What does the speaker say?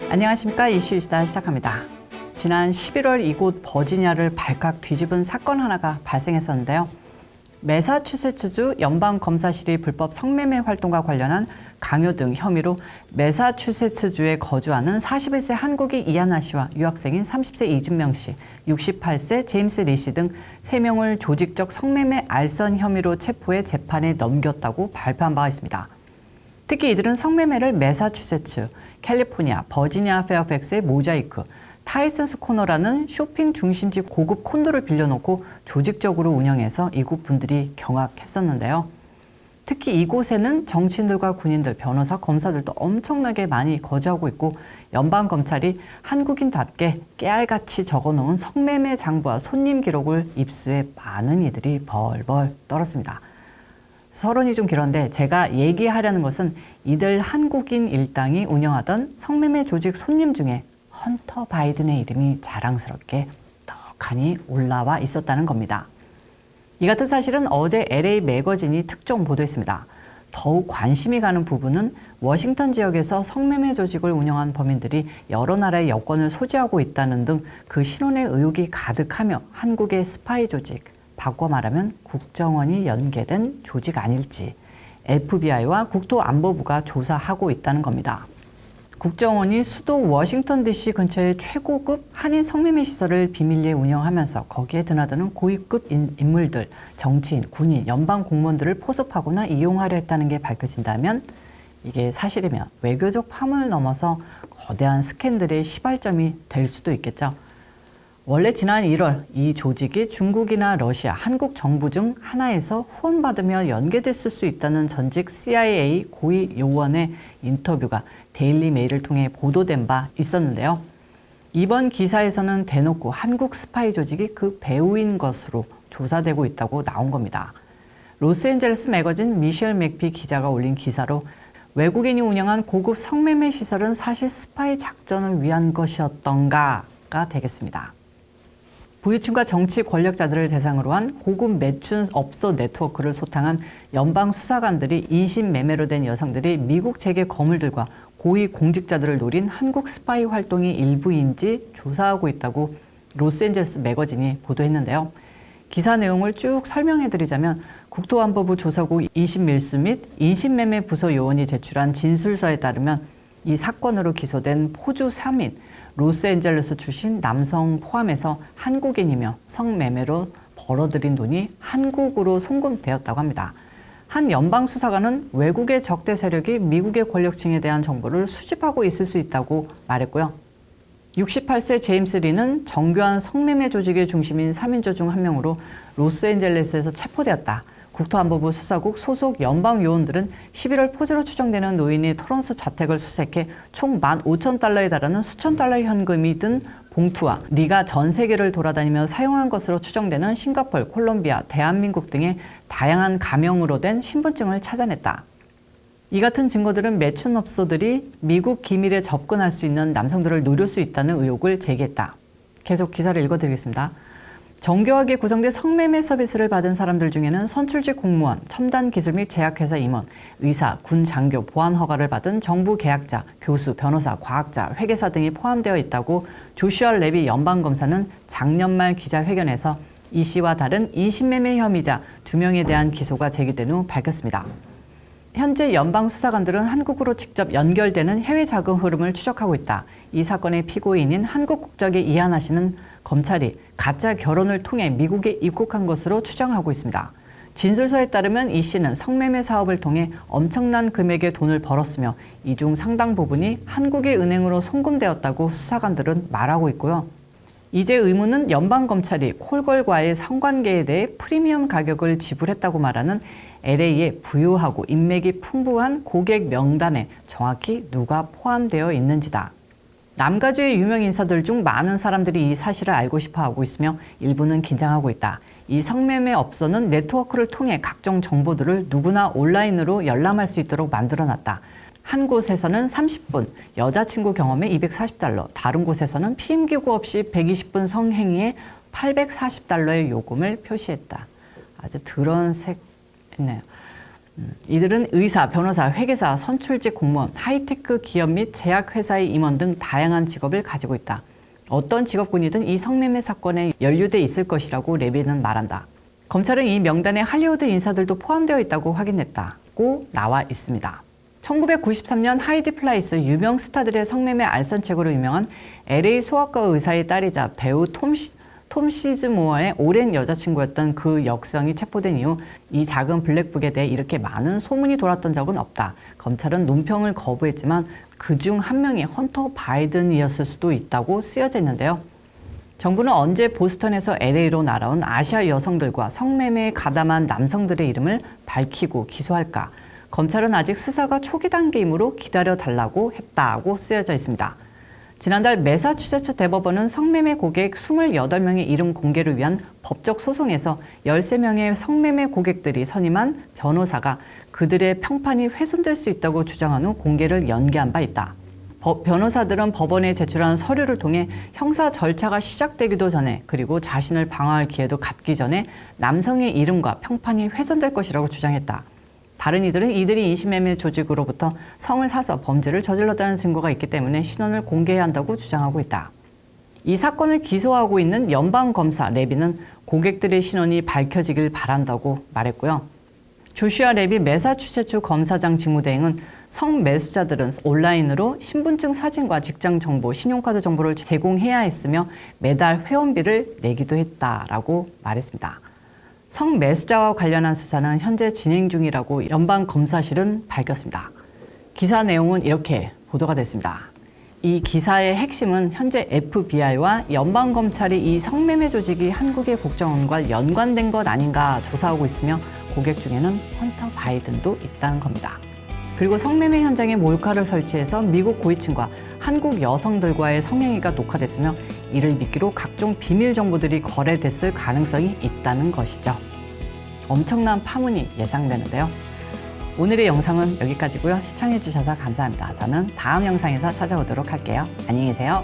안녕하십니까. 이슈이시다 시작합니다. 지난 11월 이곳 버지니아를 발칵 뒤집은 사건 하나가 발생했었는데요. 매사추세츠주 연방검사실이 불법 성매매 활동과 관련한 강요 등 혐의로 매사추세츠주에 거주하는 41세 한국인 이하나 씨와 유학생인 30세 이준명 씨, 68세 제임스 리 씨 등 3명을 조직적 성매매 알선 혐의로 체포해 재판에 넘겼다고 발표한 바가 있습니다. 특히 이들은 성매매를 매사추세츠, 캘리포니아, 버지니아 페어팩스의 모자이크, 타이슨스 코너라는 쇼핑 중심지 고급 콘도를 빌려놓고 조직적으로 운영해서 이곳 분들이 경악했었는데요. 특히 이곳에는 정치인들과 군인들, 변호사, 검사들도 엄청나게 많이 거주하고 있고 연방검찰이 한국인답게 깨알같이 적어놓은 성매매 장부와 손님 기록을 입수해 많은 이들이 벌벌 떨었습니다. 서론이 좀 길었는데 제가 얘기하려는 것은 이들 한국인 일당이 운영하던 성매매 조직 손님 중에 헌터 바이든의 이름이 자랑스럽게 떡하니 올라와 있었다는 겁니다. 이 같은 사실은 어제 LA 매거진이 특종 보도했습니다. 더욱 관심이 가는 부분은 워싱턴 지역에서 성매매 조직을 운영한 범인들이 여러 나라의 여권을 소지하고 있다는 등 그 신원의 의혹이 가득하며 한국의 스파이 조직, 바꿔 말하면 국정원이 연계된 조직 아닐지 FBI와 국토안보부가 조사하고 있다는 겁니다. 국정원이 수도 워싱턴 DC 근처의 최고급 한인 성매매 시설을 비밀리에 운영하면서 거기에 드나드는 고위급 인물들, 정치인, 군인, 연방 공무원들을 포섭하거나 이용하려 했다는 게 밝혀진다면 이게 사실이면 외교적 파문을 넘어서 거대한 스캔들의 시발점이 될 수도 있겠죠. 원래 지난 1월 이 조직이 중국이나 러시아, 한국 정부 중 하나에서 후원받으며 연계됐을 수 있다는 전직 CIA 고위 요원의 인터뷰가 데일리 메일을 통해 보도된 바 있었는데요. 이번 기사에서는 대놓고 한국 스파이 조직이 그 배후인 것으로 조사되고 있다고 나온 겁니다. 로스앤젤레스 매거진 미셸 맥피 기자가 올린 기사로 외국인이 운영한 고급 성매매 시설은 사실 스파이 작전을 위한 것이었던가가 되겠습니다. 부유층과 정치 권력자들을 대상으로 한 고급 매춘 업소 네트워크를 소탕한 연방 수사관들이 인신매매로 된 여성들이 미국 재계 거물들과 고위 공직자들을 노린 한국 스파이 활동의 일부인지 조사하고 있다고 로스앤젤레스 매거진이 보도했는데요. 기사 내용을 쭉 설명해드리자면 국토안보부 조사국 인신밀수 및 인신매매 부서 요원이 제출한 진술서에 따르면 이 사건으로 기소된 포주 3인, 로스앤젤레스 출신 남성 포함해서 한국인이며 성매매로 벌어들인 돈이 한국으로 송금되었다고 합니다. 한 연방수사관은 외국의 적대 세력이 미국의 권력층에 대한 정보를 수집하고 있을 수 있다고 말했고요. 68세 제임스 리는 정교한 성매매 조직의 중심인 3인조 중 한 명으로 로스앤젤레스에서 체포되었다. 국토안보부 수사국 소속 연방 요원들은 11월 포주로 추정되는 노인이 토론스 자택을 수색해 총 15,000달러에 달하는 수천 달러의 현금이 든 봉투와 리가 전 세계를 돌아다니며 사용한 것으로 추정되는 싱가포르, 콜롬비아, 대한민국 등의 다양한 가명으로 된 신분증을 찾아냈다. 이 같은 증거들은 매춘업소들이 미국 기밀에 접근할 수 있는 남성들을 노릴 수 있다는 의혹을 제기했다. 계속 기사를 읽어드리겠습니다. 정교하게 구성된 성매매 서비스를 받은 사람들 중에는 선출직 공무원, 첨단 기술 및 제약회사 임원, 의사, 군 장교, 보안 허가를 받은 정부 계약자, 교수, 변호사, 과학자, 회계사 등이 포함되어 있다고 조슈아 레비 연방검사는 작년 말 기자회견에서 이 씨와 다른 인신매매 혐의자 2명에 대한 기소가 제기된 후 밝혔습니다. 현재 연방수사관들은 한국으로 직접 연결되는 해외 자금 흐름을 추적하고 있다. 이 사건의 피고인인 한국 국적의 이하나 씨는 검찰이 가짜 결혼을 통해 미국에 입국한 것으로 추정하고 있습니다. 진술서에 따르면 이 씨는 성매매 사업을 통해 엄청난 금액의 돈을 벌었으며 이 중 상당 부분이 한국의 은행으로 송금되었다고 수사관들은 말하고 있고요. 이제 의문은 연방검찰이 콜걸과의 성관계에 대해 프리미엄 가격을 지불했다고 말하는 LA의 부유하고 인맥이 풍부한 고객 명단에 정확히 누가 포함되어 있는지다. 남가주의 유명 인사들 중 많은 사람들이 이 사실을 알고 싶어 하고 있으며 일부는 긴장하고 있다. 이 성매매 업소는 네트워크를 통해 각종 정보들을 누구나 온라인으로 열람할 수 있도록 만들어놨다. 한 곳에서는 30분, 여자친구 경험에 240달러, 다른 곳에서는 피임기구 없이 120분 성행위에 840달러의 요금을 표시했다. 아주 드러운 색이네요. 이들은 의사, 변호사, 회계사, 선출직 공무원, 하이테크 기업 및 제약회사의 임원 등 다양한 직업을 가지고 있다. 어떤 직업군이든 이 성매매 사건에 연루돼 있을 것이라고 레비는 말한다. 검찰은 이 명단에 할리우드 인사들도 포함되어 있다고 확인했다고 나와 있습니다. 1993년 하이디 플라이스 유명 스타들의 성매매 알선책으로 유명한 LA 소아과 의사의 딸이자 배우 톰 시즈모어의 오랜 여자친구였던 그 여성이 체포된 이후 이 작은 블랙북에 대해 이렇게 많은 소문이 돌았던 적은 없다. 검찰은 논평을 거부했지만 그중 한 명이 헌터 바이든이었을 수도 있다고 쓰여져 있는데요. 정부는 언제 보스턴에서 LA로 날아온 아시아 여성들과 성매매에 가담한 남성들의 이름을 밝히고 기소할까? 검찰은 아직 수사가 초기 단계이므로 기다려달라고 했다고 쓰여져 있습니다. 지난달 매사추세츠 대법원은 성매매 고객 28명의 이름 공개를 위한 법적 소송에서 13명의 성매매 고객들이 선임한 변호사가 그들의 평판이 훼손될 수 있다고 주장한 후 공개를 연기한 바 있다. 변호사들은 법원에 제출한 서류를 통해 형사 절차가 시작되기도 전에 그리고 자신을 방어할 기회도 갖기 전에 남성의 이름과 평판이 훼손될 것이라고 주장했다. 다른 이들은 이들이 인신매매 조직으로부터 성을 사서 범죄를 저질렀다는 증거가 있기 때문에 신원을 공개해야 한다고 주장하고 있다. 이 사건을 기소하고 있는 연방검사 레비는 고객들의 신원이 밝혀지길 바란다고 말했고요. 조슈아 레비 매사추세츠 검사장 직무대행은 성매수자들은 온라인으로 신분증 사진과 직장 정보, 신용카드 정보를 제공해야 했으며 매달 회원비를 내기도 했다라고 말했습니다. 성매수자와 관련한 수사는 현재 진행 중이라고 연방검사실은 밝혔습니다. 기사 내용은 이렇게 보도가 됐습니다. 이 기사의 핵심은 현재 FBI와 연방검찰이 이 성매매 조직이 한국의 국정원과 연관된 것 아닌가 조사하고 있으며 고객 중에는 헌터 바이든도 있다는 겁니다. 그리고 성매매 현장에 몰카를 설치해서 미국 고위층과 한국 여성들과의 성행위가 녹화됐으며 이를 미끼로 각종 비밀 정보들이 거래됐을 가능성이 있다는 것이죠. 엄청난 파문이 예상되는데요. 오늘의 영상은 여기까지고요. 시청해주셔서 감사합니다. 저는 다음 영상에서 찾아오도록 할게요. 안녕히 계세요.